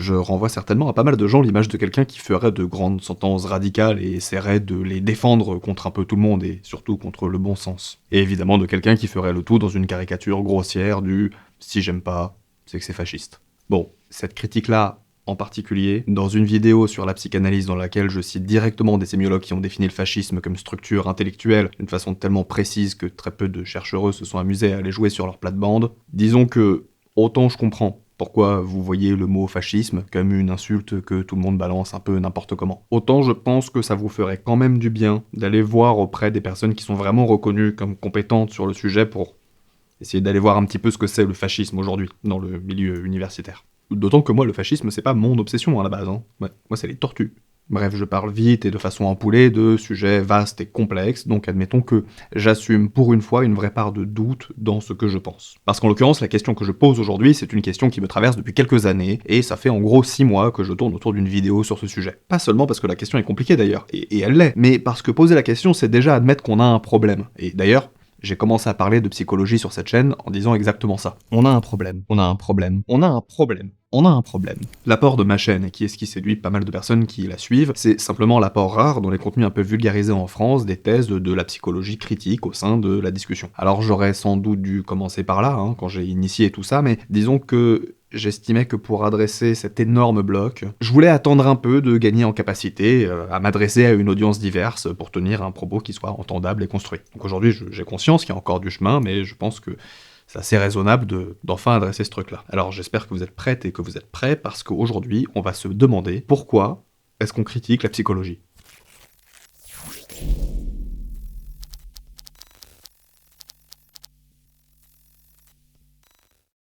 Je renvoie certainement à pas mal de gens l'image de quelqu'un qui ferait de grandes sentences radicales et essaierait de les défendre contre un peu tout le monde, et surtout contre le bon sens. Et évidemment de quelqu'un qui ferait le tout dans une caricature grossière du « si j'aime pas, c'est que c'est fasciste ». Bon, cette critique-là, en particulier, dans une vidéo sur la psychanalyse dans laquelle je cite directement des sémiologues qui ont défini le fascisme comme structure intellectuelle d'une façon tellement précise que très peu de chercheurs se sont amusés à aller jouer sur leur plate-bande, disons que, autant je comprends pourquoi vous voyez le mot fascisme comme une insulte que tout le monde balance un peu n'importe comment. Autant je pense que ça vous ferait quand même du bien d'aller voir auprès des personnes qui sont vraiment reconnues comme compétentes sur le sujet pour essayer d'aller voir un petit peu ce que c'est le fascisme aujourd'hui, dans le milieu universitaire. D'autant que moi, le fascisme, c'est pas mon obsession à la base, hein. Ouais, moi, c'est les tortues. Bref, je parle vite et de façon ampoulée de sujets vastes et complexes, donc admettons que j'assume pour une fois une vraie part de doute dans ce que je pense. Parce qu'en l'occurrence, la question que je pose aujourd'hui, c'est une question qui me traverse depuis quelques années, et ça fait en gros 6 mois que je tourne autour d'une vidéo sur ce sujet. Pas seulement parce que la question est compliquée d'ailleurs, et elle l'est, mais parce que poser la question, c'est déjà admettre qu'on a un problème. Et d'ailleurs, j'ai commencé à parler de psychologie sur cette chaîne en disant exactement ça. On a un problème, on a un problème, on a un problème. On a un problème. L'apport de ma chaîne, et qui est ce qui séduit pas mal de personnes qui la suivent, c'est simplement l'apport rare dans les contenus un peu vulgarisés en France des thèses de la psychologie critique au sein de la discussion. Alors j'aurais sans doute dû commencer par là, quand j'ai initié tout ça, mais disons que j'estimais que pour adresser cet énorme bloc, je voulais attendre un peu de gagner en capacité à m'adresser à une audience diverse pour tenir un propos qui soit entendable et construit. Donc aujourd'hui, j'ai conscience qu'il y a encore du chemin, mais je pense que c'est assez raisonnable d'enfin adresser ce truc-là. Alors j'espère que vous êtes prêtes et que vous êtes prêts, parce qu'aujourd'hui, on va se demander pourquoi est-ce qu'on critique la psychologie.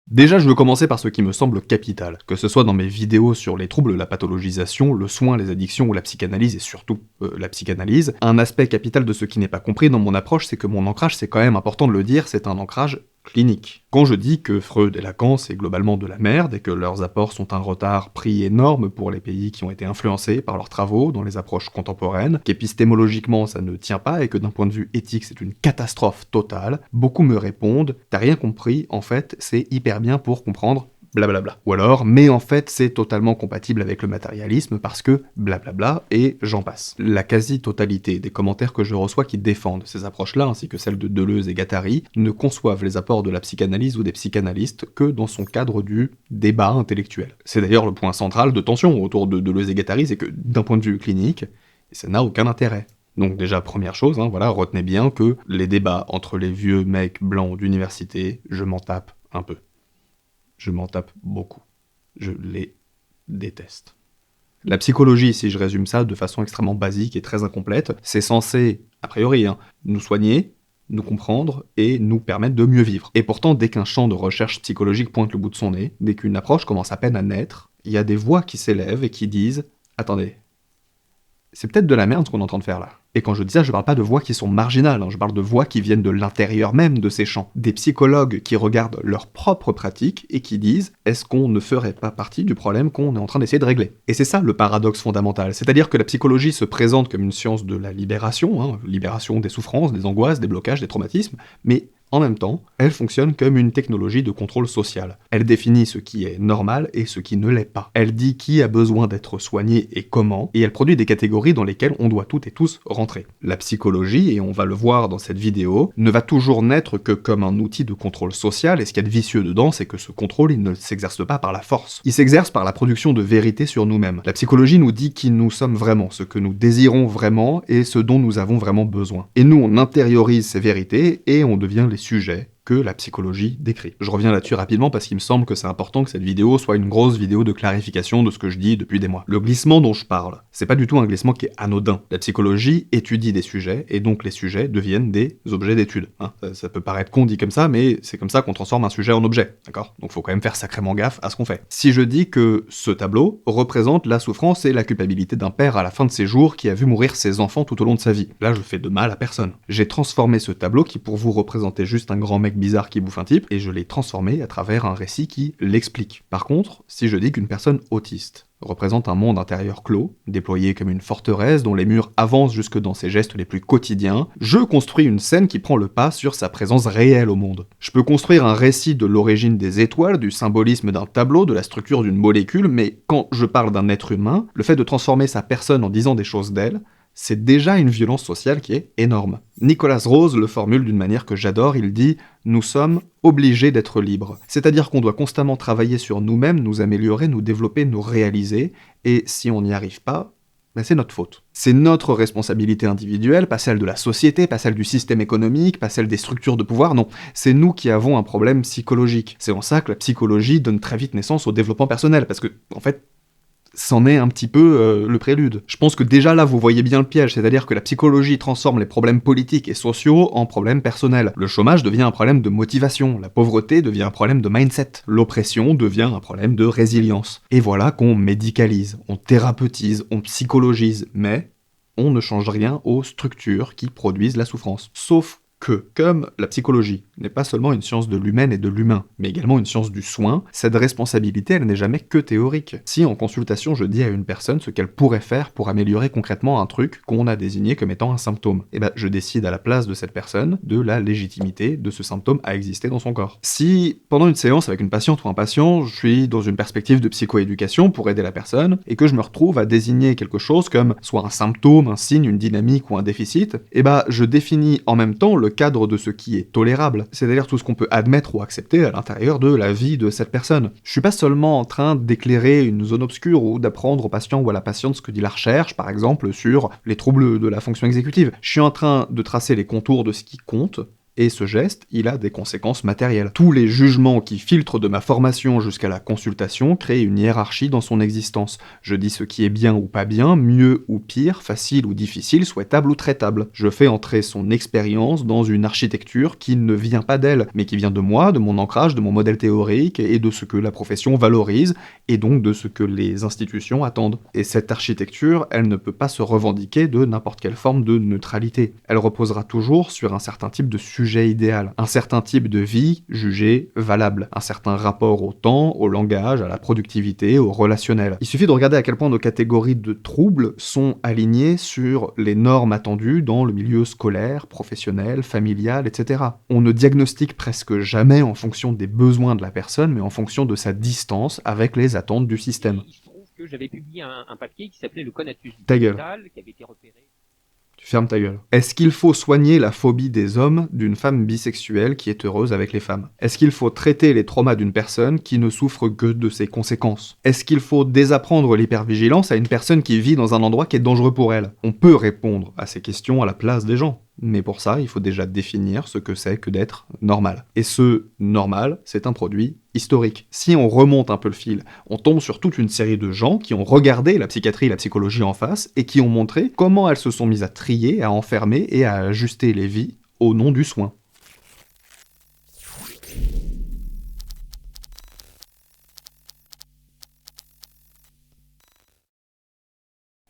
Déjà, je veux commencer par ce qui me semble capital, que ce soit dans mes vidéos sur les troubles, la pathologisation, le soin, les addictions ou la psychanalyse, et surtout la psychanalyse. Un aspect capital de ce qui n'est pas compris dans mon approche, c'est que mon ancrage, c'est quand même important de le dire, c'est un ancrage clinique. Quand je dis que Freud et Lacan, c'est globalement de la merde, et que leurs apports sont un retard pris énorme pour les pays qui ont été influencés par leurs travaux dans les approches contemporaines, qu'épistémologiquement ça ne tient pas, et que d'un point de vue éthique c'est une catastrophe totale, beaucoup me répondent « t'as rien compris, en fait c'est hyper bien pour comprendre ». Blablabla. Ou alors, mais en fait, c'est totalement compatible avec le matérialisme parce que blablabla, et j'en passe. La quasi-totalité des commentaires que je reçois qui défendent ces approches-là, ainsi que celles de Deleuze et Guattari, ne conçoivent les apports de la psychanalyse ou des psychanalystes que dans son cadre du débat intellectuel. C'est d'ailleurs le point central de tension autour de Deleuze et Guattari, c'est que d'un point de vue clinique, ça n'a aucun intérêt. Donc déjà, première chose, voilà, retenez bien que les débats entre les vieux mecs blancs d'université, je m'en tape un peu. Je m'en tape beaucoup. Je les déteste. La psychologie, si je résume ça de façon extrêmement basique et très incomplète, c'est censé, a priori, nous soigner, nous comprendre et nous permettre de mieux vivre. Et pourtant, dès qu'un champ de recherche psychologique pointe le bout de son nez, dès qu'une approche commence à peine à naître, il y a des voix qui s'élèvent et qui disent « Attendez, c'est peut-être de la merde ce qu'on est en train de faire là ». Et quand je dis ça, je parle pas de voix qui sont marginales, je parle de voix qui viennent de l'intérieur même de ces champs. Des psychologues qui regardent leurs propres pratiques et qui disent « est-ce qu'on ne ferait pas partie du problème qu'on est en train d'essayer de régler ?» Et c'est ça le paradoxe fondamental, c'est-à-dire que la psychologie se présente comme une science de la libération, libération des souffrances, des angoisses, des blocages, des traumatismes, mais en même temps, elle fonctionne comme une technologie de contrôle social. Elle définit ce qui est normal et ce qui ne l'est pas. Elle dit qui a besoin d'être soigné et comment, et elle produit des catégories dans lesquelles on doit toutes et tous rentrer. La psychologie, et on va le voir dans cette vidéo, ne va toujours n'être que comme un outil de contrôle social, et ce qu'il y a de vicieux dedans, c'est que ce contrôle, il ne s'exerce pas par la force. Il s'exerce par la production de vérité sur nous-mêmes. La psychologie nous dit qui nous sommes vraiment, ce que nous désirons vraiment, et ce dont nous avons vraiment besoin. Et nous, on intériorise ces vérités, et on devient les sujets que la psychologie décrit. Je reviens là-dessus rapidement parce qu'il me semble que c'est important que cette vidéo soit une grosse vidéo de clarification de ce que je dis depuis des mois. Le glissement dont je parle, c'est pas du tout un glissement qui est anodin. La psychologie étudie des sujets, et donc les sujets deviennent des objets d'étude. Ça peut paraître con dit comme ça, mais c'est comme ça qu'on transforme un sujet en objet, d'accord? Donc faut quand même faire sacrément gaffe à ce qu'on fait. Si je dis que ce tableau représente la souffrance et la culpabilité d'un père à la fin de ses jours qui a vu mourir ses enfants tout au long de sa vie, là je fais de mal à personne. J'ai transformé ce tableau qui pour vous représentait juste un grand mec mec bizarre qui bouffe un type, et je l'ai transformé à travers un récit qui l'explique. Par contre, si je dis qu'une personne autiste représente un monde intérieur clos, déployé comme une forteresse dont les murs avancent jusque dans ses gestes les plus quotidiens, je construis une scène qui prend le pas sur sa présence réelle au monde. Je peux construire un récit de l'origine des étoiles, du symbolisme d'un tableau, de la structure d'une molécule, mais quand je parle d'un être humain, le fait de transformer sa personne en disant des choses d'elle, c'est déjà une violence sociale qui est énorme. Nicolas Rose le formule d'une manière que j'adore, il dit « Nous sommes obligés d'être libres ». C'est-à-dire qu'on doit constamment travailler sur nous-mêmes, nous améliorer, nous développer, nous réaliser, et si on n'y arrive pas, ben c'est notre faute. C'est notre responsabilité individuelle, pas celle de la société, pas celle du système économique, pas celle des structures de pouvoir, non. C'est nous qui avons un problème psychologique. C'est en ça que la psychologie donne très vite naissance au développement personnel, parce que, en fait, c'en est un petit peu le prélude. Je pense que déjà là, vous voyez bien le piège, c'est-à-dire que la psychologie transforme les problèmes politiques et sociaux en problèmes personnels. Le chômage devient un problème de motivation, la pauvreté devient un problème de mindset, l'oppression devient un problème de résilience. Et voilà qu'on médicalise, on thérapeutise, on psychologise, mais on ne change rien aux structures qui produisent la souffrance. Sauf que, comme la psychologie n'est pas seulement une science de l'humaine et de l'humain, mais également une science du soin, cette responsabilité, elle n'est jamais que théorique. Si en consultation je dis à une personne ce qu'elle pourrait faire pour améliorer concrètement un truc qu'on a désigné comme étant un symptôme, et ben je décide à la place de cette personne de la légitimité de ce symptôme à exister dans son corps. Si, pendant une séance avec une patiente ou un patient, je suis dans une perspective de psychoéducation pour aider la personne, et que je me retrouve à désigner quelque chose comme soit un symptôme, un signe, une dynamique ou un déficit, et ben je définis en même temps le cadre de ce qui est tolérable, c'est-à-dire tout ce qu'on peut admettre ou accepter à l'intérieur de la vie de cette personne. Je suis pas seulement en train d'éclairer une zone obscure ou d'apprendre au patient ou à la patiente ce que dit la recherche, par exemple, sur les troubles de la fonction exécutive. Je suis en train de tracer les contours de ce qui compte, et ce geste, il a des conséquences matérielles. Tous les jugements qui filtrent de ma formation jusqu'à la consultation créent une hiérarchie dans son existence. Je dis ce qui est bien ou pas bien, mieux ou pire, facile ou difficile, souhaitable ou traitable. Je fais entrer son expérience dans une architecture qui ne vient pas d'elle, mais qui vient de moi, de mon ancrage, de mon modèle théorique, et de ce que la profession valorise, et donc de ce que les institutions attendent. Et cette architecture, elle ne peut pas se revendiquer de n'importe quelle forme de neutralité. Elle reposera toujours sur un certain type de sujet idéal, un certain type de vie jugé valable, un certain rapport au temps, au langage, à la productivité, au relationnel. Il suffit de regarder à quel point nos catégories de troubles sont alignées sur les normes attendues dans le milieu scolaire, professionnel, familial, etc. On ne diagnostique presque jamais en fonction des besoins de la personne, mais en fonction de sa distance avec les attentes du système. Il se trouve que j'avais publié un papier qui s'appelait Le Conatus Ta gueule. digital, qui avait été repéré. Tu fermes ta gueule. Est-ce qu'il faut soigner la phobie des hommes d'une femme bisexuelle qui est heureuse avec les femmes? Est-ce qu'il faut traiter les traumas d'une personne qui ne souffre que de ses conséquences? Est-ce qu'il faut désapprendre l'hypervigilance à une personne qui vit dans un endroit qui est dangereux pour elle? On peut répondre à ces questions à la place des gens. Mais pour ça, il faut déjà définir ce que c'est que d'être normal. Et ce normal, c'est un produit historique. Si on remonte un peu le fil, on tombe sur toute une série de gens qui ont regardé la psychiatrie et la psychologie en face et qui ont montré comment elles se sont mises à trier, à enfermer et à ajuster les vies au nom du soin.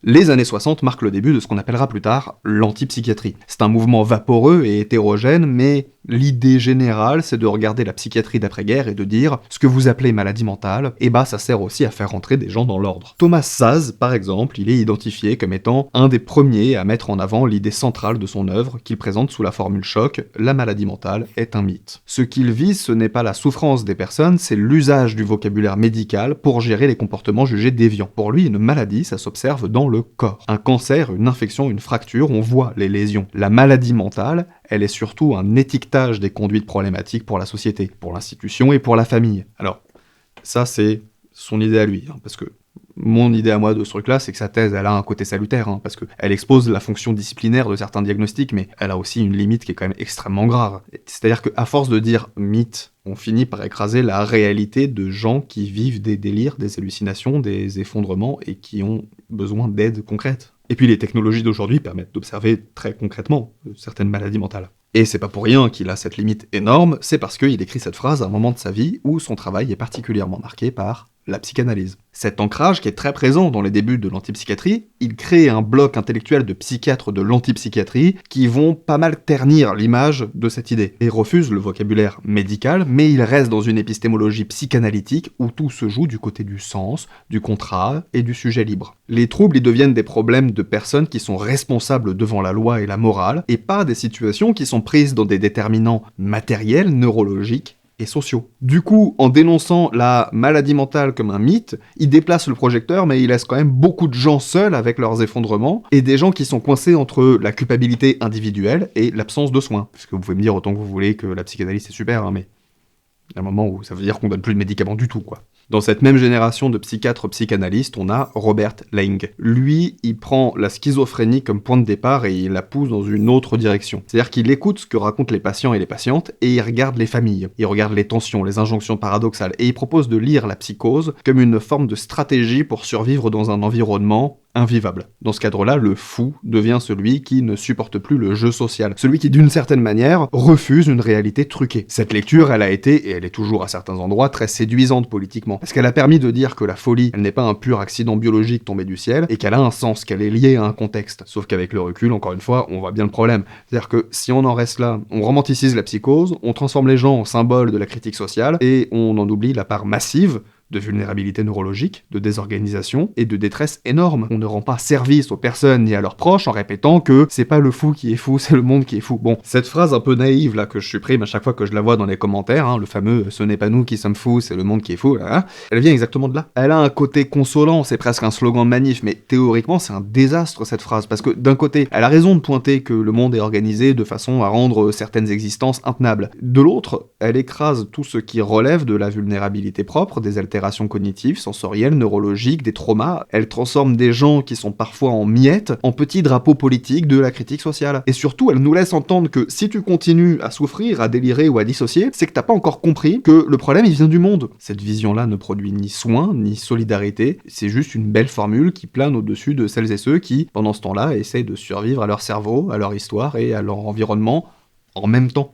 Les années 60 marquent le début de ce qu'on appellera plus tard l'antipsychiatrie. C'est un mouvement vaporeux et hétérogène, mais l'idée générale, c'est de regarder la psychiatrie d'après-guerre et de dire ce que vous appelez maladie mentale, et bah ça sert aussi à faire rentrer des gens dans l'ordre. Thomas Szasz, par exemple, il est identifié comme étant un des premiers à mettre en avant l'idée centrale de son œuvre, qu'il présente sous la formule choc, la maladie mentale est un mythe. Ce qu'il vise, ce n'est pas la souffrance des personnes, c'est l'usage du vocabulaire médical pour gérer les comportements jugés déviants. Pour lui, une maladie, ça s'observe dans le corps. Un cancer, une infection, une fracture, on voit les lésions. La maladie mentale, elle est surtout un étiquetage des conduites problématiques pour la société, pour l'institution et pour la famille. Alors, ça c'est son idée à lui, parce que mon idée à moi de ce truc-là, c'est que sa thèse, elle a un côté salutaire, parce qu'elle expose la fonction disciplinaire de certains diagnostics, mais elle a aussi une limite qui est quand même extrêmement grave. C'est-à-dire qu'à force de dire mythe, on finit par écraser la réalité de gens qui vivent des délires, des hallucinations, des effondrements, et qui ont besoin d'aide concrète. Et puis les technologies d'aujourd'hui permettent d'observer très concrètement certaines maladies mentales. Et c'est pas pour rien qu'il a cette limite énorme, c'est parce qu'il écrit cette phrase à un moment de sa vie où son travail est particulièrement marqué par la psychanalyse. Cet ancrage, qui est très présent dans les débuts de l'antipsychiatrie, il crée un bloc intellectuel de psychiatres de l'antipsychiatrie qui vont pas mal ternir l'image de cette idée, et refusent le vocabulaire médical, mais il reste dans une épistémologie psychanalytique où tout se joue du côté du sens, du contrat et du sujet libre. Les troubles y deviennent des problèmes de personnes qui sont responsables devant la loi et la morale, et pas des situations qui sont prises dans des déterminants matériels, neurologiques et sociaux. Du coup, en dénonçant la maladie mentale comme un mythe, il déplace le projecteur, mais il laisse quand même beaucoup de gens seuls avec leurs effondrements, et des gens qui sont coincés entre la culpabilité individuelle et l'absence de soins. Parce que vous pouvez me dire autant que vous voulez que la psychanalyse c'est super, hein, mais il y a un moment où ça veut dire qu'on donne plus de médicaments du tout, quoi. Dans cette même génération de psychiatres psychanalystes, on a Robert Laing. Lui, il prend la schizophrénie comme point de départ et il la pousse dans une autre direction. C'est-à-dire qu'il écoute ce que racontent les patients et les patientes et il regarde les familles. Il regarde les tensions, les injonctions paradoxales et il propose de lire la psychose comme une forme de stratégie pour survivre dans un environnement invivable. Dans ce cadre-là, le fou devient celui qui ne supporte plus le jeu social, celui qui, d'une certaine manière, refuse une réalité truquée. Cette lecture, elle a été, et elle est toujours à certains endroits, très séduisante politiquement, parce qu'elle a permis de dire que la folie, elle n'est pas un pur accident biologique tombé du ciel, et qu'elle a un sens, qu'elle est liée à un contexte. Sauf qu'avec le recul, encore une fois, on voit bien le problème. C'est-à-dire que si on en reste là, on romanticise la psychose, on transforme les gens en symboles de la critique sociale, et on en oublie la part massive de vulnérabilité neurologique, de désorganisation et de détresse énorme. On ne rend pas service aux personnes ni à leurs proches en répétant que c'est pas le fou qui est fou, c'est le monde qui est fou. Bon, cette phrase un peu naïve là que je supprime à chaque fois que je la vois dans les commentaires, hein, le fameux ce n'est pas nous qui sommes fous, c'est le monde qui est fou, là, elle vient exactement de là. Elle a un côté consolant, c'est presque un slogan de manif, mais théoriquement c'est un désastre cette phrase, parce que d'un côté, elle a raison de pointer que le monde est organisé de façon à rendre certaines existences intenables. De l'autre, elle écrase tout ce qui relève de la vulnérabilité propre, des altérations cognitives, sensorielles, neurologiques, des traumas. Elle transforme des gens qui sont parfois en miettes en petits drapeaux politiques de la critique sociale. Et surtout, elle nous laisse entendre que si tu continues à souffrir, à délirer ou à dissocier, c'est que t'as pas encore compris que le problème il vient du monde. Cette vision-là ne produit ni soin, ni solidarité, c'est juste une belle formule qui plane au-dessus de celles et ceux qui, pendant ce temps-là, essayent de survivre à leur cerveau, à leur histoire et à leur environnement en même temps.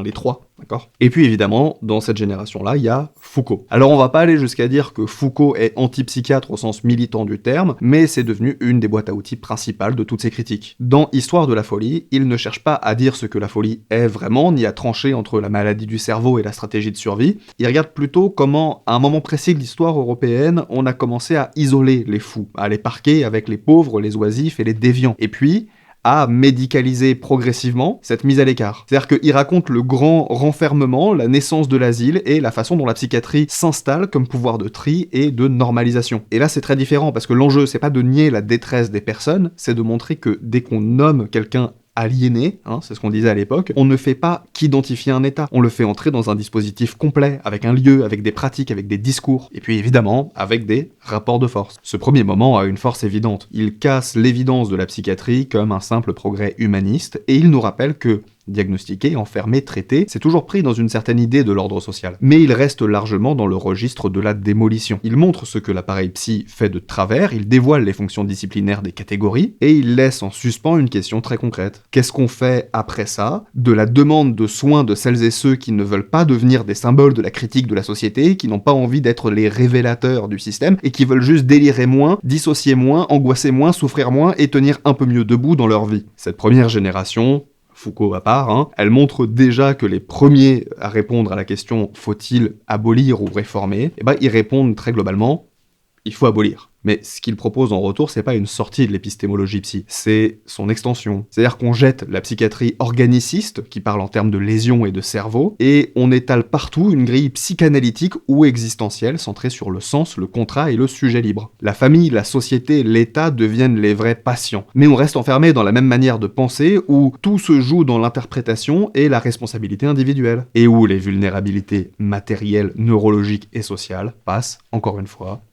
Les trois, d'accord ? Et puis évidemment, dans cette génération-là, il y a Foucault. Alors on va pas aller jusqu'à dire que Foucault est anti-psychiatre au sens militant du terme, mais c'est devenu une des boîtes à outils principales de toutes ces critiques. Dans Histoire de la folie, il ne cherche pas à dire ce que la folie est vraiment, ni à trancher entre la maladie du cerveau et la stratégie de survie. Il regarde plutôt comment, à un moment précis de l'histoire européenne, on a commencé à isoler les fous, à les parquer avec les pauvres, les oisifs et les déviants. Et puis, à médicaliser progressivement cette mise à l'écart. C'est-à-dire qu'il raconte le grand renfermement, la naissance de l'asile et la façon dont la psychiatrie s'installe comme pouvoir de tri et de normalisation. Et là c'est très différent parce que l'enjeu c'est pas de nier la détresse des personnes, c'est de montrer que dès qu'on nomme quelqu'un aliéné, hein, c'est ce qu'on disait à l'époque, on ne fait pas qu'identifier un état, on le fait entrer dans un dispositif complet, avec un lieu, avec des pratiques, avec des discours, et puis évidemment, avec des rapports de force. Ce premier moment a une force évidente. Il casse l'évidence de la psychiatrie comme un simple progrès humaniste, et il nous rappelle que diagnostiqué, enfermé, traité, c'est toujours pris dans une certaine idée de l'ordre social. Mais il reste largement dans le registre de la démolition. Il montre ce que l'appareil psy fait de travers, il dévoile les fonctions disciplinaires des catégories, et il laisse en suspens une question très concrète. Qu'est-ce qu'on fait après ça de la demande de soins de celles et ceux qui ne veulent pas devenir des symboles de la critique de la société, qui n'ont pas envie d'être les révélateurs du système, et qui veulent juste délirer moins, dissocier moins, angoisser moins, souffrir moins, et tenir un peu mieux debout dans leur vie. Cette première génération, Foucault à part, hein, elle montre déjà que les premiers à répondre à la question « faut-il abolir ou réformer ?», ils répondent très globalement « il faut abolir ». Mais ce qu'il propose en retour, c'est pas une sortie de l'épistémologie psy, c'est son extension. C'est-à-dire qu'on jette la psychiatrie organiciste, qui parle en termes de lésions et de cerveau, et on étale partout une grille psychanalytique ou existentielle centrée sur le sens, le contrat et le sujet libre. La famille, la société, l'État deviennent les vrais patients. Mais on reste enfermé dans la même manière de penser où tout se joue dans l'interprétation et la responsabilité individuelle. Et où les vulnérabilités matérielles, neurologiques et sociales passent, encore une fois,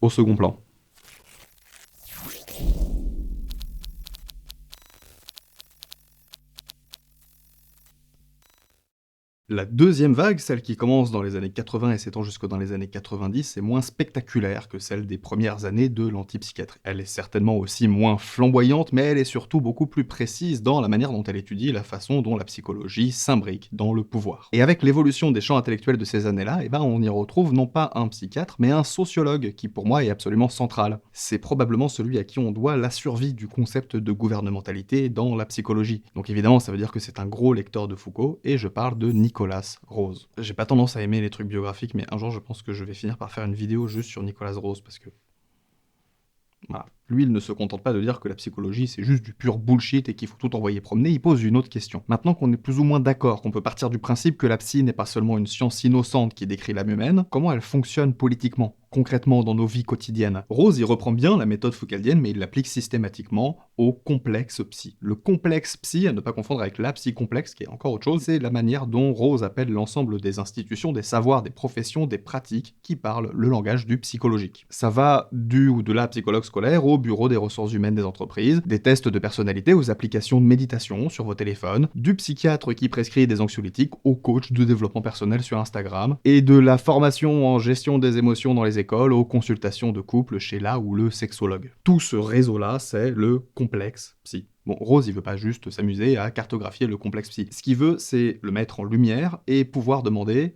au second plan. La deuxième vague, celle qui commence dans les années 80 et s'étend jusque dans les années 90, est moins spectaculaire que celle des premières années de l'antipsychiatrie. Elle est certainement aussi moins flamboyante, mais elle est surtout beaucoup plus précise dans la manière dont elle étudie la façon dont la psychologie s'imbrique dans le pouvoir. Et avec l'évolution des champs intellectuels de ces années-là, on y retrouve non pas un psychiatre, mais un sociologue, qui pour moi est absolument central. C'est probablement celui à qui on doit la survie du concept de gouvernementalité dans la psychologie. Donc évidemment, ça veut dire que c'est un gros lecteur de Foucault, et je parle de Nicolas Rose. J'ai pas tendance à aimer les trucs biographiques, mais un jour je pense que je vais finir par faire une vidéo juste sur Nicolas Rose, parce que... voilà. Lui, il ne se contente pas de dire que la psychologie c'est juste du pur bullshit et qu'il faut tout envoyer promener, il pose une autre question. Maintenant qu'on est plus ou moins d'accord, qu'on peut partir du principe que la psy n'est pas seulement une science innocente qui décrit l'âme humaine, comment elle fonctionne politiquement, concrètement dans nos vies quotidiennes? Rose y reprend bien la méthode foucaldienne, mais il l'applique systématiquement au complexe psy. Le complexe psy, à ne pas confondre avec la psy complexe, qui est encore autre chose, c'est la manière dont Rose appelle l'ensemble des institutions, des savoirs, des professions, des pratiques qui parlent le langage du psychologique. Ça va du ou de la psychologue scolaire au bureau des ressources humaines des entreprises, des tests de personnalité aux applications de méditation sur vos téléphones, du psychiatre qui prescrit des anxiolytiques au coach de développement personnel sur Instagram, et de la formation en gestion des émotions dans les écoles aux consultations de couple chez la ou le sexologue. Tout ce réseau-là, c'est le complexe psy. Bon, Rose, il veut pas juste s'amuser à cartographier le complexe psy. Ce qu'il veut, c'est le mettre en lumière et pouvoir demander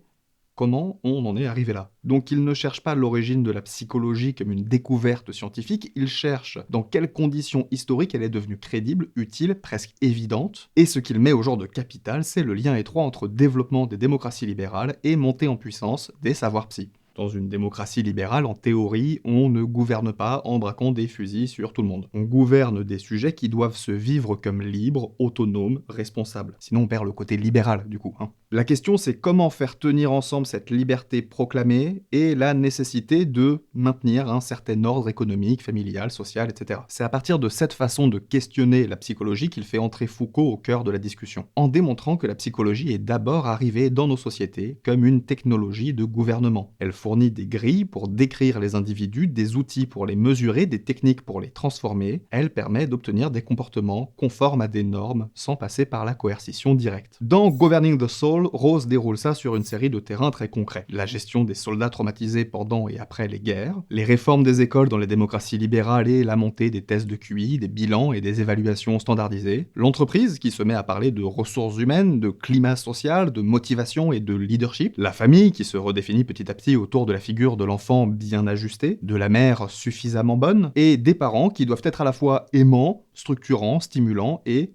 comment on en est arrivé là. Donc il ne cherche pas l'origine de la psychologie comme une découverte scientifique, il cherche dans quelles conditions historiques elle est devenue crédible, utile, presque évidente, et ce qu'il met au genre de capital, c'est le lien étroit entre développement des démocraties libérales et montée en puissance des savoirs psy. Dans une démocratie libérale, en théorie, on ne gouverne pas en braquant des fusils sur tout le monde. On gouverne des sujets qui doivent se vivre comme libres, autonomes, responsables. Sinon on perd le côté libéral, du coup. La question, c'est comment faire tenir ensemble cette liberté proclamée et la nécessité de maintenir un certain ordre économique, familial, social, etc. C'est à partir de cette façon de questionner la psychologie qu'il fait entrer Foucault au cœur de la discussion, en démontrant que la psychologie est d'abord arrivée dans nos sociétés comme une technologie de gouvernement. Elle fournit des grilles pour décrire les individus, des outils pour les mesurer, des techniques pour les transformer. Elle permet d'obtenir des comportements conformes à des normes sans passer par la coercition directe. Dans Governing the Soul, Rose déroule ça sur une série de terrains très concrets. La gestion des soldats traumatisés pendant et après les guerres, les réformes des écoles dans les démocraties libérales et la montée des tests de QI, des bilans et des évaluations standardisées, l'entreprise qui se met à parler de ressources humaines, de climat social, de motivation et de leadership, la famille qui se redéfinit petit à petit autour de la figure de l'enfant bien ajusté, de la mère suffisamment bonne, et des parents qui doivent être à la fois aimants, structurants, stimulants et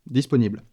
disponibles.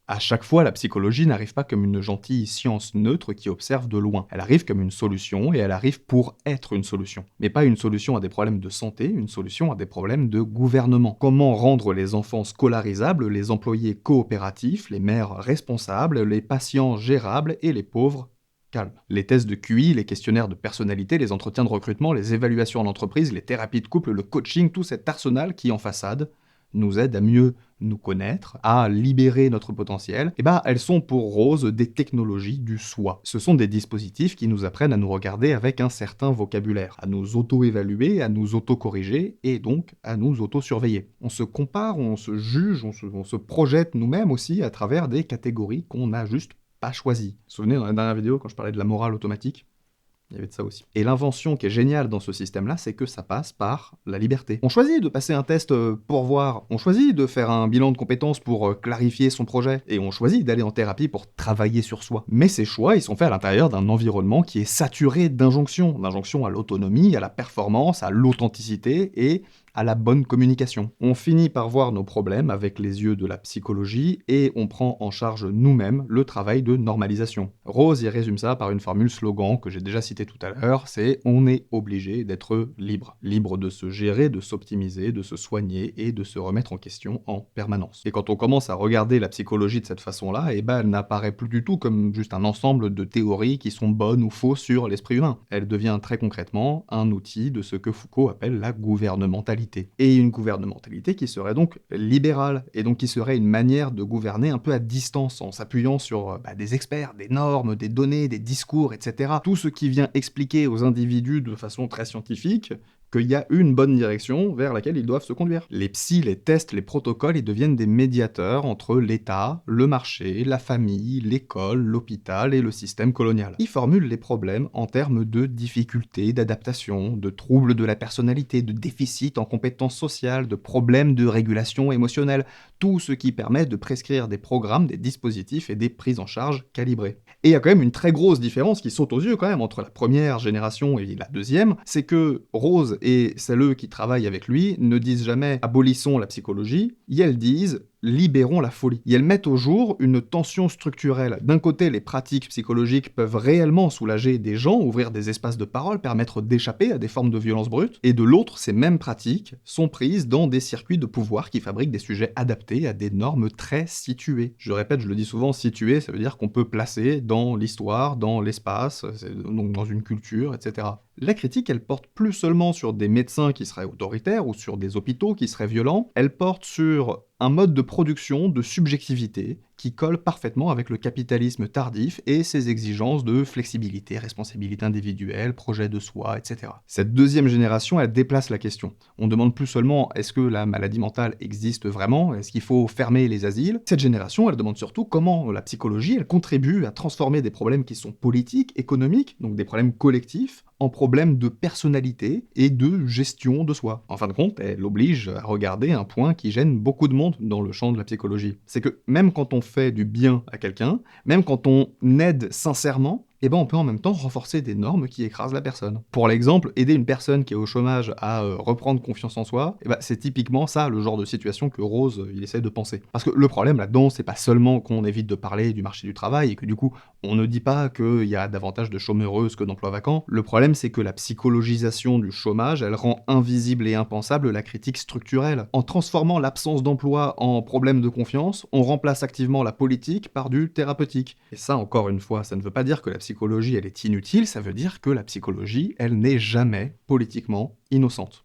À chaque fois, la psychologie n'arrive pas comme une gentille science neutre qui observe de loin. Elle arrive comme une solution, et elle arrive pour être une solution. Mais pas une solution à des problèmes de santé, une solution à des problèmes de gouvernement. Comment rendre les enfants scolarisables, les employés coopératifs, les mères responsables, les patients gérables et les pauvres calmes. Les tests de QI, les questionnaires de personnalité, les entretiens de recrutement, les évaluations en entreprise, les thérapies de couple, le coaching, tout cet arsenal qui, en façade, nous aide à mieux nous connaître, à libérer notre potentiel, elles sont pour Rose des technologies du soi. Ce sont des dispositifs qui nous apprennent à nous regarder avec un certain vocabulaire, à nous auto-évaluer, à nous auto-corriger, et donc à nous auto-surveiller. On se compare, on se juge, on se projette nous-mêmes aussi à travers des catégories qu'on n'a juste pas choisies. Vous vous souvenez dans la dernière vidéo quand je parlais de la morale automatique ? Il y avait de ça aussi. Et l'invention qui est géniale dans ce système-là, c'est que ça passe par la liberté. On choisit de passer un test pour voir, on choisit de faire un bilan de compétences pour clarifier son projet, et on choisit d'aller en thérapie pour travailler sur soi. Mais ces choix, ils sont faits à l'intérieur d'un environnement qui est saturé d'injonctions à l'autonomie, à la performance, à l'authenticité et à la bonne communication. On finit par voir nos problèmes avec les yeux de la psychologie et on prend en charge nous-mêmes le travail de normalisation. Rose y résume ça par une formule slogan que j'ai déjà citée tout à l'heure, c'est « on est obligé d'être libre ». Libre de se gérer, de s'optimiser, de se soigner et de se remettre en question en permanence. Et quand on commence à regarder la psychologie de cette façon-là, elle n'apparaît plus du tout comme juste un ensemble de théories qui sont bonnes ou fausses sur l'esprit humain. Elle devient très concrètement un outil de ce que Foucault appelle la gouvernementalité. Et une gouvernementalité qui serait donc libérale, et donc qui serait une manière de gouverner un peu à distance, en s'appuyant sur des experts, des normes, des données, des discours, etc. Tout ce qui vient expliquer aux individus de façon très scientifique qu'il y a une bonne direction vers laquelle ils doivent se conduire. Les psys, les tests, les protocoles, ils deviennent des médiateurs entre l'État, le marché, la famille, l'école, l'hôpital et le système colonial. Ils formulent les problèmes en termes de difficultés, d'adaptation, de troubles de la personnalité, de déficit en compétences sociales, de problèmes de régulation émotionnelle, tout ce qui permet de prescrire des programmes, des dispositifs et des prises en charge calibrées. Et il y a quand même une très grosse différence qui saute aux yeux quand même entre la première génération et la deuxième, c'est que Rose et celles qui travaillent avec lui ne disent jamais « abolissons la psychologie », et elles disent « libérons la folie ». Et elles mettent au jour une tension structurelle. D'un côté, les pratiques psychologiques peuvent réellement soulager des gens, ouvrir des espaces de parole, permettre d'échapper à des formes de violence brute, et de l'autre, ces mêmes pratiques sont prises dans des circuits de pouvoir qui fabriquent des sujets adaptés à des normes très situées. Je répète, je le dis souvent, situé, ça veut dire qu'on peut placer dans l'histoire, dans l'espace, donc dans une culture, etc. La critique, elle porte plus seulement sur des médecins qui seraient autoritaires ou sur des hôpitaux qui seraient violents, elle porte sur un mode de production de subjectivité qui colle parfaitement avec le capitalisme tardif et ses exigences de flexibilité, responsabilité individuelle, projet de soi, etc. Cette deuxième génération, elle déplace la question. On demande plus seulement est-ce que la maladie mentale existe vraiment, est-ce qu'il faut fermer les asiles. Cette génération, elle demande surtout comment la psychologie, elle contribue à transformer des problèmes qui sont politiques, économiques, donc des problèmes collectifs, en problèmes de personnalité et de gestion de soi. En fin de compte, elle oblige à regarder un point qui gêne beaucoup de monde dans le champ de la psychologie. C'est que même quand on fait du bien à quelqu'un, même quand on aide sincèrement, eh ben on peut en même temps renforcer des normes qui écrasent la personne. Pour l'exemple, aider une personne qui est au chômage à reprendre confiance en soi, eh ben c'est typiquement ça le genre de situation que Rose il essaie de penser. Parce que le problème là-dedans, c'est pas seulement qu'on évite de parler du marché du travail et que du coup, on ne dit pas qu'il y a davantage de chômeuses que d'emplois vacants. Le problème, c'est que la psychologisation du chômage, elle rend invisible et impensable la critique structurelle. En transformant l'absence d'emploi en problème de confiance, on remplace activement la politique par du thérapeutique. Et ça, encore une fois, ça ne veut pas dire que la psychologie, elle est inutile, ça veut dire que la psychologie, elle n'est jamais politiquement innocente.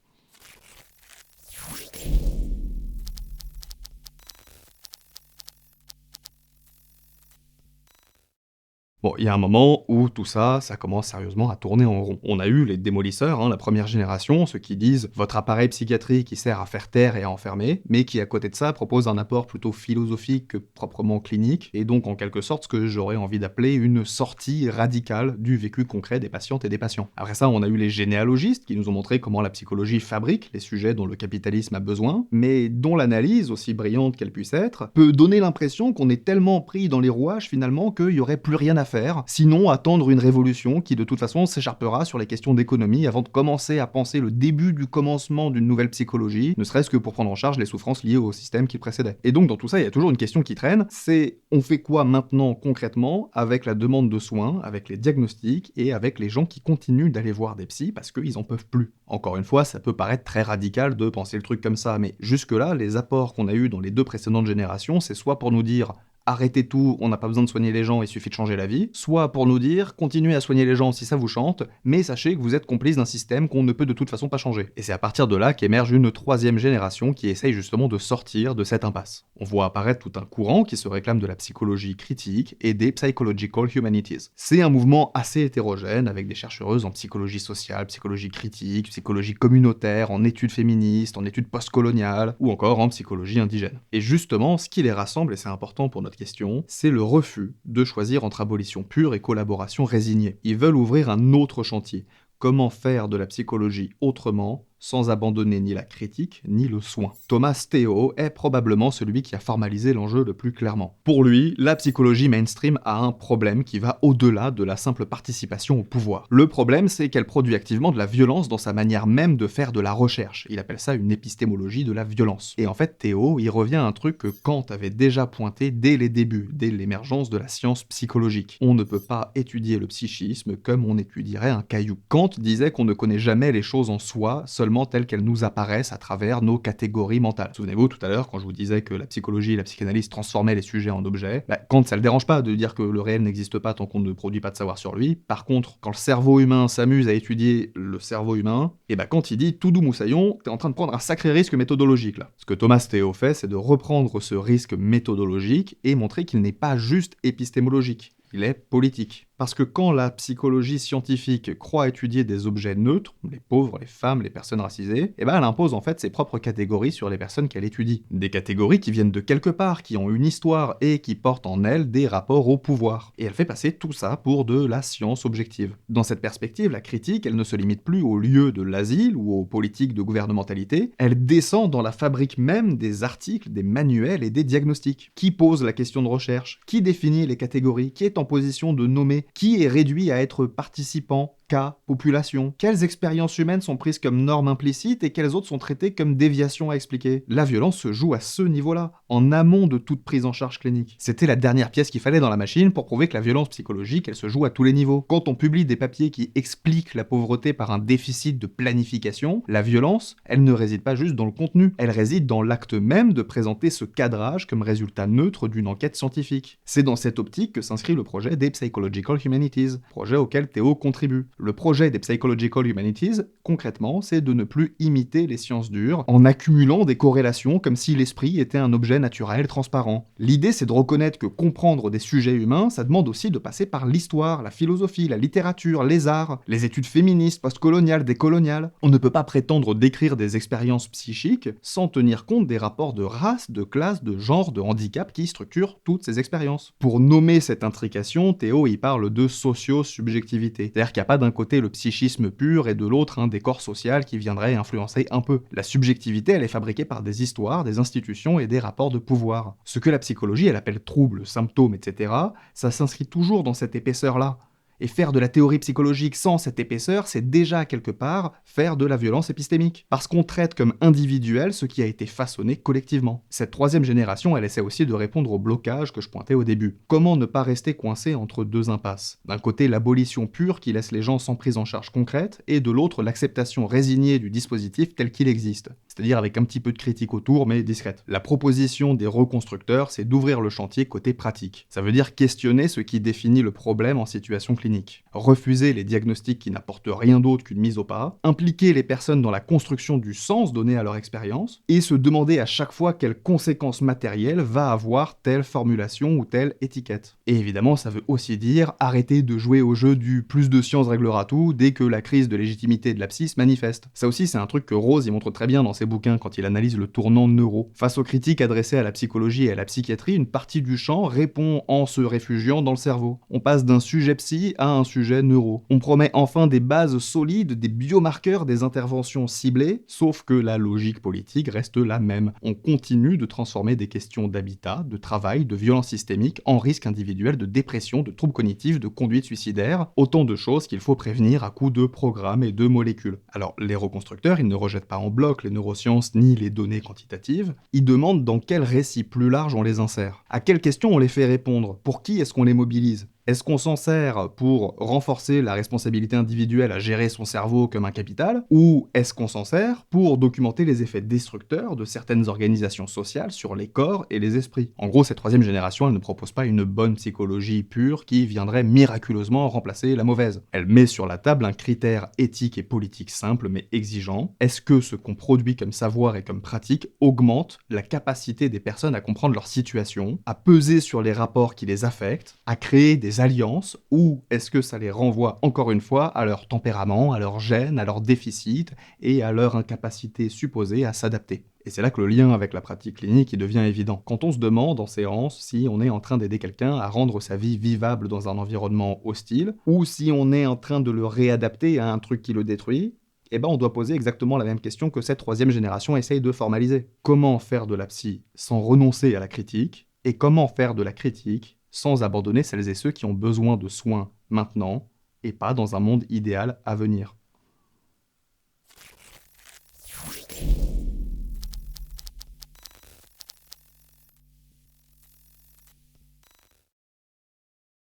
Bon, il y a un moment où tout ça, ça commence sérieusement à tourner en rond. On a eu les démolisseurs, la première génération, ceux qui disent « votre appareil psychiatrique qui sert à faire taire et à enfermer », mais qui à côté de ça propose un apport plutôt philosophique que proprement clinique, et donc en quelque sorte ce que j'aurais envie d'appeler une sortie radicale du vécu concret des patientes et des patients. Après ça, on a eu les généalogistes qui nous ont montré comment la psychologie fabrique les sujets dont le capitalisme a besoin, mais dont l'analyse, aussi brillante qu'elle puisse être, peut donner l'impression qu'on est tellement pris dans les rouages finalement qu'il y aurait plus rien à faire, sinon attendre une révolution qui de toute façon s'écharpera sur les questions d'économie avant de commencer à penser le début du commencement d'une nouvelle psychologie, ne serait-ce que pour prendre en charge les souffrances liées au système qui précédait. Et donc dans tout ça, il y a toujours une question qui traîne, c'est on fait quoi maintenant concrètement avec la demande de soins, avec les diagnostics et avec les gens qui continuent d'aller voir des psys parce qu'ils en peuvent plus. Encore une fois, ça peut paraître très radical de penser le truc comme ça, mais jusque-là, les apports qu'on a eus dans les deux précédentes générations, c'est soit pour nous dire arrêtez tout, on n'a pas besoin de soigner les gens, il suffit de changer la vie, soit pour nous dire, continuez à soigner les gens si ça vous chante, mais sachez que vous êtes complice d'un système qu'on ne peut de toute façon pas changer. Et c'est à partir de là qu'émerge une troisième génération qui essaye justement de sortir de cette impasse. On voit apparaître tout un courant qui se réclame de la psychologie critique et des psychological humanities. C'est un mouvement assez hétérogène, avec des chercheuses en psychologie sociale, psychologie critique, psychologie communautaire, en études féministes, en études postcoloniales, ou encore en psychologie indigène. Et justement, ce qui les rassemble, et c'est important pour notre question, c'est le refus de choisir entre abolition pure et collaboration résignée. Ils veulent ouvrir un autre chantier. Comment faire de la psychologie autrement, sans abandonner ni la critique, ni le soin. Thomas Théo est probablement celui qui a formalisé l'enjeu le plus clairement. Pour lui, la psychologie mainstream a un problème qui va au-delà de la simple participation au pouvoir. Le problème, c'est qu'elle produit activement de la violence dans sa manière même de faire de la recherche. Il appelle ça une épistémologie de la violence. Et en fait, Théo, il revient à un truc que Kant avait déjà pointé dès les débuts, dès l'émergence de la science psychologique. On ne peut pas étudier le psychisme comme on étudierait un caillou. Kant disait qu'on ne connaît jamais les choses en soi, seulement telles qu'elles nous apparaissent à travers nos catégories mentales. Souvenez-vous tout à l'heure quand je vous disais que la psychologie et la psychanalyse transformaient les sujets en objets, Kant ça le dérange pas de dire que le réel n'existe pas tant qu'on ne produit pas de savoir sur lui. Par contre, quand le cerveau humain s'amuse à étudier le cerveau humain, et quand il dit tout doux moussaillon, t'es en train de prendre un sacré risque méthodologique là. Ce que Thomas Théo fait, c'est de reprendre ce risque méthodologique et montrer qu'il n'est pas juste épistémologique. Il est politique. Parce que quand la psychologie scientifique croit étudier des objets neutres, les pauvres, les femmes, les personnes racisées, elle impose en fait ses propres catégories sur les personnes qu'elle étudie. Des catégories qui viennent de quelque part, qui ont une histoire et qui portent en elles des rapports au pouvoir. Et elle fait passer tout ça pour de la science objective. Dans cette perspective, la critique, elle ne se limite plus au lieu de l'asile ou aux politiques de gouvernementalité, elle descend dans la fabrique même des articles, des manuels et des diagnostics. Qui pose la question de recherche? Qui définit les catégories? Qui est en position de nommer? Qui est réduit à être participant, cas, population? Quelles expériences humaines sont prises comme normes implicites et quelles autres sont traitées comme déviations à expliquer? La violence se joue à ce niveau-là, en amont de toute prise en charge clinique. C'était la dernière pièce qu'il fallait dans la machine pour prouver que la violence psychologique, elle se joue à tous les niveaux. Quand on publie des papiers qui expliquent la pauvreté par un déficit de planification, la violence, elle ne réside pas juste dans le contenu, elle réside dans l'acte même de présenter ce cadrage comme résultat neutre d'une enquête scientifique. C'est dans cette optique que s'inscrit le projet des Psychological Humanities, projet auquel Théo contribue. Le projet des Psychological Humanities, concrètement, c'est de ne plus imiter les sciences dures en accumulant des corrélations comme si l'esprit était un objet naturel transparent. L'idée, c'est de reconnaître que comprendre des sujets humains, ça demande aussi de passer par l'histoire, la philosophie, la littérature, les arts, les études féministes, postcoloniales, décoloniales. On ne peut pas prétendre décrire des expériences psychiques sans tenir compte des rapports de race, de classe, de genre, de handicap qui structurent toutes ces expériences. Pour nommer cette intrication, Théo y parle de socio-subjectivité. C'est-à-dire qu'il n'y a pas d'un côté le psychisme pur et de l'autre un décor social qui viendrait influencer un peu. La subjectivité, elle est fabriquée par des histoires, des institutions et des rapports de pouvoir. Ce que la psychologie, elle appelle troubles, symptômes, etc., ça s'inscrit toujours dans cette épaisseur-là. Et faire de la théorie psychologique sans cette épaisseur, c'est déjà quelque part faire de la violence épistémique. Parce qu'on traite comme individuel ce qui a été façonné collectivement. Cette troisième génération, elle essaie aussi de répondre au blocage que je pointais au début. Comment ne pas rester coincé entre deux impasses? D'un côté, l'abolition pure qui laisse les gens sans prise en charge concrète, et de l'autre, l'acceptation résignée du dispositif tel qu'il existe. C'est-à-dire avec un petit peu de critique autour, mais discrète. La proposition des reconstructeurs, c'est d'ouvrir le chantier côté pratique. Ça veut dire questionner ce qui définit le problème en situation clinique. Refuser les diagnostics qui n'apportent rien d'autre qu'une mise au pas, impliquer les personnes dans la construction du sens donné à leur expérience, et se demander à chaque fois quelles conséquences matérielles va avoir telle formulation ou telle étiquette. Et évidemment, ça veut aussi dire arrêter de jouer au jeu du plus de science réglera tout dès que la crise de légitimité de la psy se manifeste. Ça aussi, c'est un truc que Rose y montre très bien dans ses bouquins quand il analyse le tournant neuro. Face aux critiques adressées à la psychologie et à la psychiatrie, une partie du champ répond en se réfugiant dans le cerveau. On passe d'un sujet psy à un sujet neuro. On promet enfin des bases solides, des biomarqueurs, des interventions ciblées, sauf que la logique politique reste la même. On continue de transformer des questions d'habitat, de travail, de violence systémique en risque individuel de dépression, de troubles cognitifs, de conduite suicidaire, autant de choses qu'il faut prévenir à coups de programmes et de molécules. Alors, les reconstructeurs, ils ne rejettent pas en bloc les neurosciences ni les données quantitatives, ils demandent dans quel récit plus large on les insère. À quelles questions on les fait répondre? Pour qui est-ce qu'on les mobilise? Est-ce qu'on s'en sert pour renforcer la responsabilité individuelle à gérer son cerveau comme un capital? Ou est-ce qu'on s'en sert pour documenter les effets destructeurs de certaines organisations sociales sur les corps et les esprits? En gros, cette troisième génération, elle ne propose pas une bonne psychologie pure qui viendrait miraculeusement remplacer la mauvaise. Elle met sur la table un critère éthique et politique simple mais exigeant. Est-ce que ce qu'on produit comme savoir et comme pratique augmente la capacité des personnes à comprendre leur situation, à peser sur les rapports qui les affectent, à créer des alliances, ou est-ce que ça les renvoie encore une fois à leur tempérament, à leur gène, à leur déficit et à leur incapacité supposée à s'adapter? Et c'est là que le lien avec la pratique clinique il devient évident. Quand on se demande en séance si on est en train d'aider quelqu'un à rendre sa vie vivable dans un environnement hostile, ou si on est en train de le réadapter à un truc qui le détruit, on doit poser exactement la même question que cette troisième génération essaye de formaliser. Comment faire de la psy sans renoncer à la critique, et comment faire de la critique sans abandonner celles et ceux qui ont besoin de soins maintenant, et pas dans un monde idéal à venir.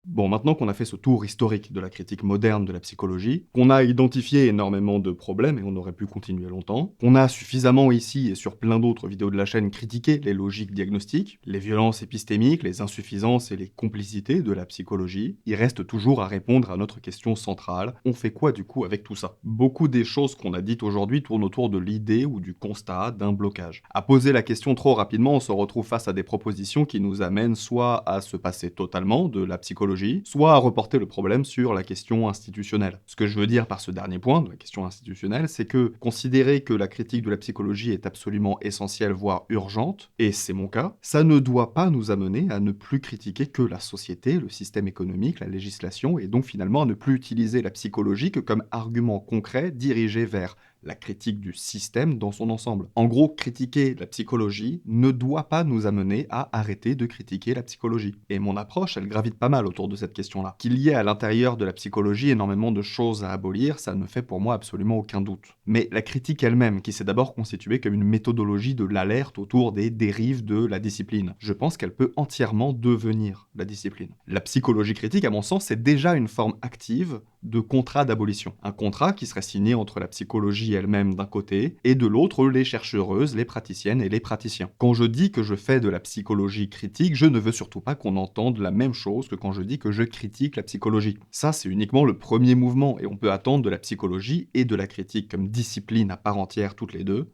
Bon, maintenant qu'on a fait ce tour historique de la critique moderne de la psychologie, qu'on a identifié énormément de problèmes, et on aurait pu continuer longtemps, qu'on a suffisamment ici et sur plein d'autres vidéos de la chaîne critiqué les logiques diagnostiques, les violences épistémiques, les insuffisances et les complicités de la psychologie, il reste toujours à répondre à notre question centrale, on fait quoi du coup avec tout ça? Beaucoup des choses qu'on a dites aujourd'hui tournent autour de l'idée ou du constat d'un blocage. À poser la question trop rapidement, on se retrouve face à des propositions qui nous amènent soit à se passer totalement de la psychologie, psychologie, soit à reporter le problème sur la question institutionnelle. Ce que je veux dire par ce dernier point, de la question institutionnelle, c'est que considérer que la critique de la psychologie est absolument essentielle, voire urgente, et c'est mon cas, ça ne doit pas nous amener à ne plus critiquer que la société, le système économique, la législation, et donc finalement à ne plus utiliser la psychologie que comme argument concret dirigé vers la critique du système dans son ensemble. En gros, critiquer la psychologie ne doit pas nous amener à arrêter de critiquer la psychologie. Et mon approche, elle gravite pas mal autour de cette question-là. Qu'il y ait à l'intérieur de la psychologie énormément de choses à abolir, ça ne fait pour moi absolument aucun doute. Mais la critique elle-même, qui s'est d'abord constituée comme une méthodologie de l'alerte autour des dérives de la discipline, je pense qu'elle peut entièrement devenir la discipline. La psychologie critique, à mon sens, c'est déjà une forme active de contrat d'abolition. Un contrat qui serait signé entre la psychologie elle-même d'un côté, et de l'autre les chercheuses, les praticiennes et les praticiens. Quand je dis que je fais de la psychologie critique, je ne veux surtout pas qu'on entende la même chose que quand je dis que je critique la psychologie. Ça, c'est uniquement le premier mouvement, et on peut attendre de la psychologie et de la critique comme discipline à part entière toutes les deux,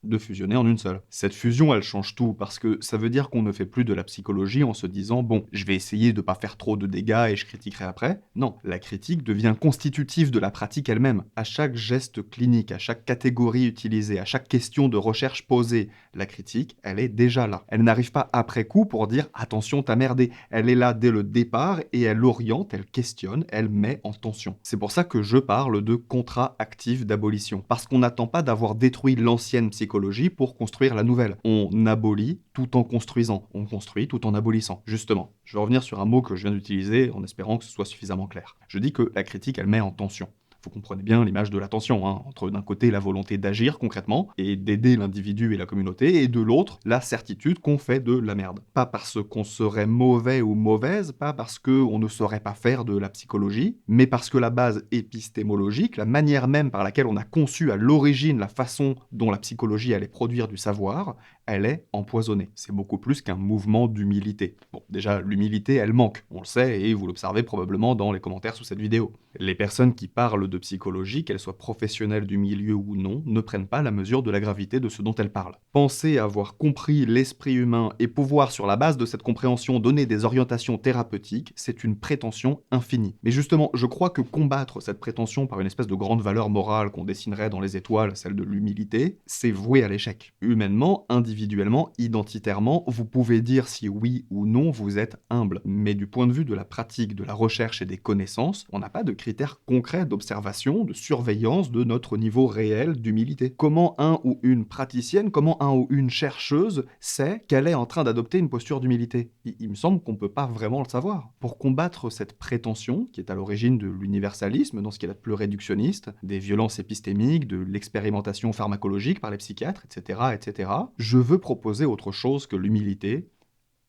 de fusionner en une seule. Cette fusion, elle change tout, parce que ça veut dire qu'on ne fait plus de la psychologie en se disant « bon, je vais essayer de pas faire trop de dégâts et je critiquerai après ». Non, la critique devient constitutive de la pratique elle-même. À chaque geste clinique, à chaque catégorie utilisée, à chaque question de recherche posée, la critique, elle est déjà là. Elle n'arrive pas après coup pour dire « attention, t'as merdé ». Elle est là dès le départ et elle oriente, elle questionne, elle met en tension. C'est pour ça que je parle de contrat actif d'abolition, parce qu'on n'attend pas d'avoir détruit l'ancienne psychologie pour construire la nouvelle. On abolit tout en construisant. On construit tout en abolissant. Justement, je vais revenir sur un mot que je viens d'utiliser en espérant que ce soit suffisamment clair. Je dis que la critique, elle met en tension. Vous comprenez bien l'image de la tension, entre d'un côté la volonté d'agir concrètement et d'aider l'individu et la communauté, et de l'autre la certitude qu'on fait de la merde. Pas parce qu'on serait mauvais ou mauvaise, pas parce qu'on ne saurait pas faire de la psychologie, mais parce que la base épistémologique, la manière même par laquelle on a conçu à l'origine la façon dont la psychologie allait produire du savoir, elle est empoisonnée. C'est beaucoup plus qu'un mouvement d'humilité. Bon, déjà, l'humilité, elle manque, on le sait, et vous l'observez probablement dans les commentaires sous cette vidéo. Les personnes qui parlent de psychologie, qu'elles soient professionnelles du milieu ou non, ne prennent pas la mesure de la gravité de ce dont elles parlent. Penser avoir compris l'esprit humain et pouvoir, sur la base de cette compréhension, donner des orientations thérapeutiques, c'est une prétention infinie. Mais justement, je crois que combattre cette prétention par une espèce de grande valeur morale qu'on dessinerait dans les étoiles, celle de l'humilité, c'est voué à l'échec. Humainement, individuellement, identitairement, vous pouvez dire si oui ou non vous êtes humble. Mais du point de vue de la pratique, de la recherche et des connaissances, on n'a pas de critères concrets d'observation, de surveillance de notre niveau réel d'humilité. Comment un ou une praticienne, comment un ou une chercheuse sait qu'elle est en train d'adopter une posture d'humilité? Il me semble qu'on peut pas vraiment le savoir. Pour combattre cette prétention, qui est à l'origine de l'universalisme, dans ce qu'il y a de plus réductionniste, des violences épistémiques, de l'expérimentation pharmacologique par les psychiatres, etc., etc., je veux proposer autre chose que l'humilité,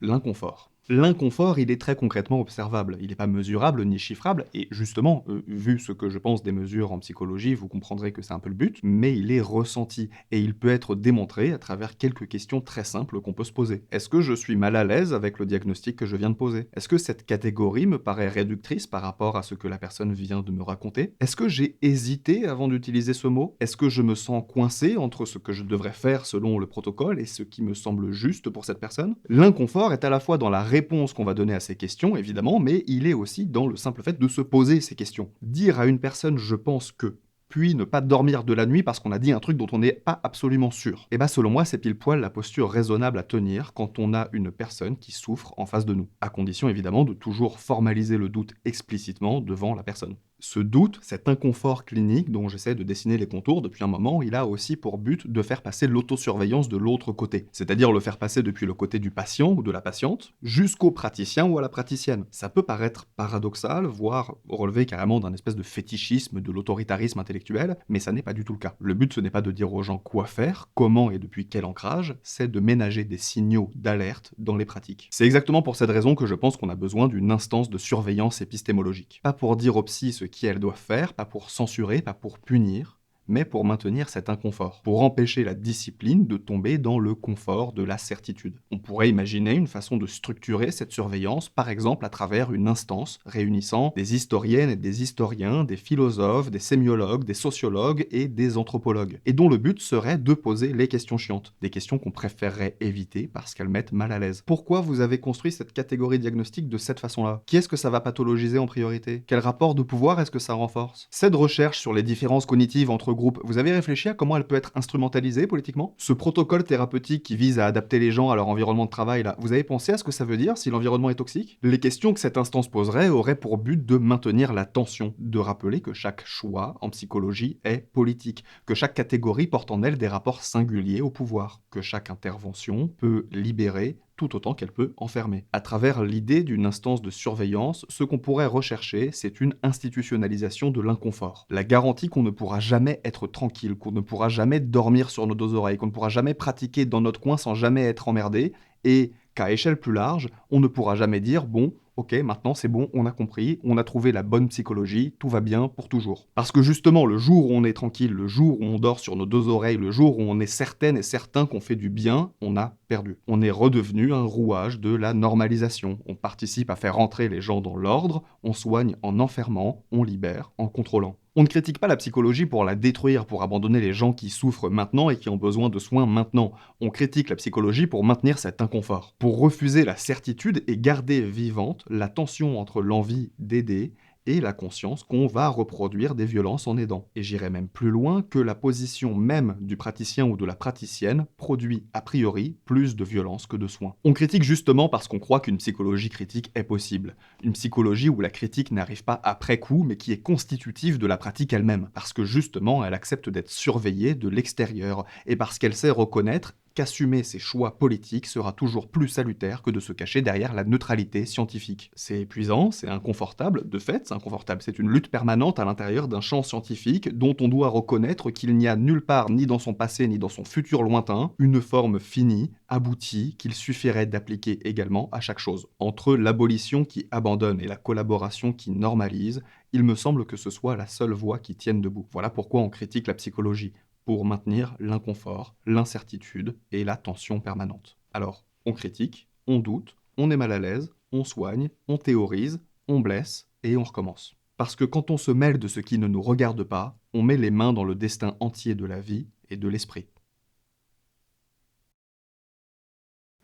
l'inconfort. L'inconfort, il est très concrètement observable, il n'est pas mesurable ni chiffrable, et justement, vu ce que je pense des mesures en psychologie, vous comprendrez que c'est un peu le but, mais il est ressenti, et il peut être démontré à travers quelques questions très simples qu'on peut se poser. Est-ce que je suis mal à l'aise avec le diagnostic que je viens de poser? Est-ce que cette catégorie me paraît réductrice par rapport à ce que la personne vient de me raconter? Est-ce que j'ai hésité avant d'utiliser ce mot? Est-ce que je me sens coincé entre ce que je devrais faire selon le protocole et ce qui me semble juste pour cette personne? L'inconfort est à la fois dans la réponse qu'on va donner à ces questions, évidemment, mais il est aussi dans le simple fait de se poser ces questions. Dire à une personne « je pense que », puis ne pas dormir de la nuit parce qu'on a dit un truc dont on n'est pas absolument sûr. Et bah selon moi, c'est pile poil la posture raisonnable à tenir quand on a une personne qui souffre en face de nous. À condition évidemment de toujours formaliser le doute explicitement devant la personne. Ce doute, cet inconfort clinique dont j'essaie de dessiner les contours depuis un moment, il a aussi pour but de faire passer l'autosurveillance de l'autre côté. C'est-à-dire le faire passer depuis le côté du patient ou de la patiente jusqu'au praticien ou à la praticienne. Ça peut paraître paradoxal, voire relever carrément d'un espèce de fétichisme de l'autoritarisme intellectuel, mais ça n'est pas du tout le cas. Le but, ce n'est pas de dire aux gens quoi faire, comment et depuis quel ancrage, c'est de ménager des signaux d'alerte dans les pratiques. C'est exactement pour cette raison que je pense qu'on a besoin d'une instance de surveillance épistémologique. Pas pour dire aux psys ce qu'elles doivent faire, pas pour censurer, pas pour punir, mais pour maintenir cet inconfort, pour empêcher la discipline de tomber dans le confort de la certitude. On pourrait imaginer une façon de structurer cette surveillance, par exemple à travers une instance réunissant des historiennes et des historiens, des philosophes, des sémiologues, des sociologues et des anthropologues, et dont le but serait de poser les questions chiantes, des questions qu'on préférerait éviter parce qu'elles mettent mal à l'aise. Pourquoi vous avez construit cette catégorie diagnostique de cette façon-là? Qui est-ce que ça va pathologiser en priorité? Quel rapport de pouvoir est-ce que ça renforce? Cette recherche sur les différences cognitives entre groupes, vous avez réfléchi à comment elle peut être instrumentalisée politiquement? Ce protocole thérapeutique qui vise à adapter les gens à leur environnement de travail, là, vous avez pensé à ce que ça veut dire si l'environnement est toxique? Les questions que cette instance poserait auraient pour but de maintenir la tension, de rappeler que chaque choix en psychologie est politique, que chaque catégorie porte en elle des rapports singuliers au pouvoir, que chaque intervention peut libérer tout autant qu'elle peut enfermer. À travers l'idée d'une instance de surveillance, ce qu'on pourrait rechercher, c'est une institutionnalisation de l'inconfort. La garantie qu'on ne pourra jamais être tranquille, qu'on ne pourra jamais dormir sur nos deux oreilles, qu'on ne pourra jamais pratiquer dans notre coin sans jamais être emmerdé, et qu'à échelle plus large, on ne pourra jamais dire « bon, ok, maintenant c'est bon, on a compris, on a trouvé la bonne psychologie, tout va bien pour toujours ». Parce que justement, le jour où on est tranquille, le jour où on dort sur nos deux oreilles, le jour où on est certaine et certain qu'on fait du bien, on a perdu. On est redevenu un rouage de la normalisation. On participe à faire rentrer les gens dans l'ordre, on soigne en enfermant, on libère en contrôlant. On ne critique pas la psychologie pour la détruire, pour abandonner les gens qui souffrent maintenant et qui ont besoin de soins maintenant. On critique la psychologie pour maintenir cet inconfort, pour refuser la certitude et garder vivante la tension entre l'envie d'aider et la conscience qu'on va reproduire des violences en aidant. Et j'irais même plus loin que la position même du praticien ou de la praticienne produit a priori plus de violence que de soins. On critique justement parce qu'on croit qu'une psychologie critique est possible. Une psychologie où la critique n'arrive pas après coup, mais qui est constitutive de la pratique elle-même. Parce que justement, elle accepte d'être surveillée de l'extérieur, et parce qu'elle sait reconnaître qu'assumer ses choix politiques sera toujours plus salutaire que de se cacher derrière la neutralité scientifique. C'est épuisant, c'est inconfortable, de fait c'est inconfortable, c'est une lutte permanente à l'intérieur d'un champ scientifique dont on doit reconnaître qu'il n'y a nulle part, ni dans son passé ni dans son futur lointain, une forme finie, aboutie, qu'il suffirait d'appliquer également à chaque chose. Entre l'abolition qui abandonne et la collaboration qui normalise, il me semble que ce soit la seule voie qui tienne debout. Voilà pourquoi on critique la psychologie, pour maintenir l'inconfort, l'incertitude et la tension permanente. Alors, on critique, on doute, on est mal à l'aise, on soigne, on théorise, on blesse et on recommence. Parce que quand on se mêle de ce qui ne nous regarde pas, on met les mains dans le destin entier de la vie et de l'esprit.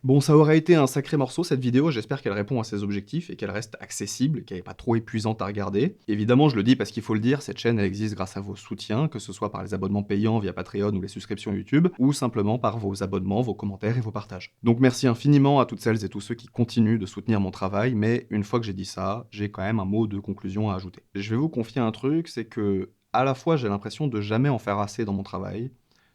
Bon, ça aurait été un sacré morceau cette vidéo, j'espère qu'elle répond à ses objectifs et qu'elle reste accessible et qu'elle n'est pas trop épuisante à regarder. Évidemment, je le dis parce qu'il faut le dire, cette chaîne elle existe grâce à vos soutiens, que ce soit par les abonnements payants via Patreon ou les subscriptions YouTube, ou simplement par vos abonnements, vos commentaires et vos partages. Donc merci infiniment à toutes celles et tous ceux qui continuent de soutenir mon travail, mais une fois que j'ai dit ça, j'ai quand même un mot de conclusion à ajouter. Je vais vous confier un truc, c'est que à la fois j'ai l'impression de jamais en faire assez dans mon travail,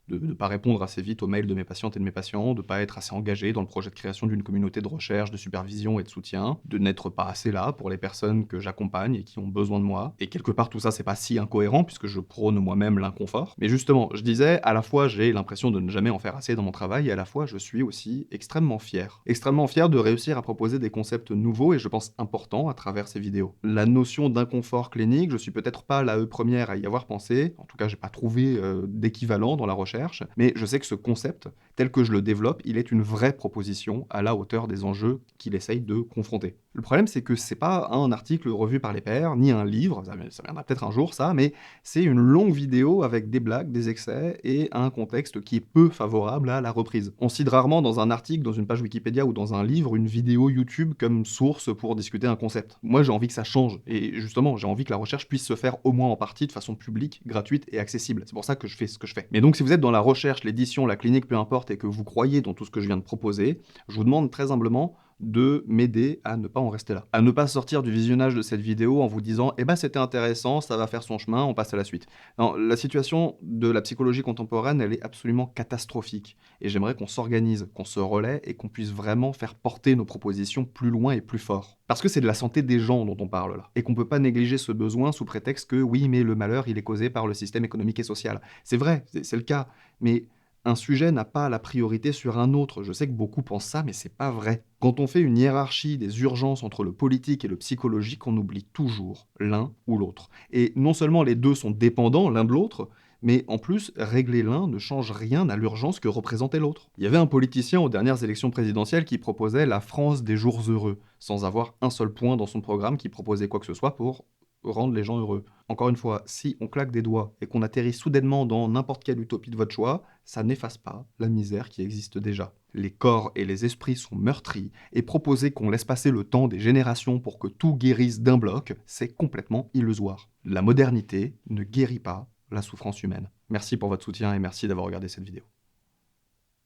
de ne pas répondre assez vite aux mails de mes patientes et de mes patients, de ne pas être assez engagé dans le projet de création d'une communauté de recherche, de supervision et de soutien, de n'être pas assez là pour les personnes que j'accompagne et qui ont besoin de moi. Et quelque part, tout ça, c'est pas si incohérent puisque je prône moi-même l'inconfort. Mais justement, je disais, à la fois, j'ai l'impression de ne jamais en faire assez dans mon travail et à la fois, je suis aussi extrêmement fier. Extrêmement fier de réussir à proposer des concepts nouveaux et je pense importants à travers ces vidéos. La notion d'inconfort clinique, je suis peut-être pas la première à y avoir pensé, en tout cas, j'ai pas trouvé d'équivalent dans la recherche, mais je sais que ce concept, tel que je le développe, il est une vraie proposition à la hauteur des enjeux qu'il essaye de confronter. Le problème, c'est que c'est pas un article revu par les pairs, ni un livre, ça viendra peut-être un jour ça, mais c'est une longue vidéo avec des blagues, des excès et un contexte qui est peu favorable à la reprise. On cite rarement dans un article, dans une page Wikipédia ou dans un livre, une vidéo YouTube comme source pour discuter un concept. Moi, j'ai envie que ça change, et justement, j'ai envie que la recherche puisse se faire au moins en partie de façon publique, gratuite et accessible. C'est pour ça que je fais ce que je fais. Mais donc, si vous êtes dans la recherche, l'édition, la clinique, peu importe, et que vous croyez dans tout ce que je viens de proposer, je vous demande très humblement de m'aider à ne pas en rester là. À ne pas sortir du visionnage de cette vidéo en vous disant « Eh ben c'était intéressant, ça va faire son chemin, on passe à la suite ». Non, la situation de la psychologie contemporaine, elle est absolument catastrophique. Et j'aimerais qu'on s'organise, qu'on se relaie et qu'on puisse vraiment faire porter nos propositions plus loin et plus fort. Parce que c'est de la santé des gens dont on parle là. Et qu'on peut pas négliger ce besoin sous prétexte que oui, mais le malheur, il est causé par le système économique et social. C'est vrai, c'est le cas. Mais un sujet n'a pas la priorité sur un autre. Je sais que beaucoup pensent ça, mais c'est pas vrai. Quand on fait une hiérarchie des urgences entre le politique et le psychologique, on oublie toujours l'un ou l'autre. Et non seulement les deux sont dépendants l'un de l'autre, Mais en plus, régler l'un ne change rien à l'urgence que représentait l'autre. Il y avait un politicien aux dernières élections présidentielles qui proposait la France des jours heureux, sans avoir un seul point dans son programme qui proposait quoi que ce soit pour rendre les gens heureux. Encore une fois, si on claque des doigts et qu'on atterrit soudainement dans n'importe quelle utopie de votre choix, ça n'efface pas la misère qui existe déjà. Les corps et les esprits sont meurtris, et proposer qu'on laisse passer le temps des générations pour que tout guérisse d'un bloc, c'est complètement illusoire. La modernité ne guérit pas la souffrance humaine. Merci pour votre soutien et merci d'avoir regardé cette vidéo.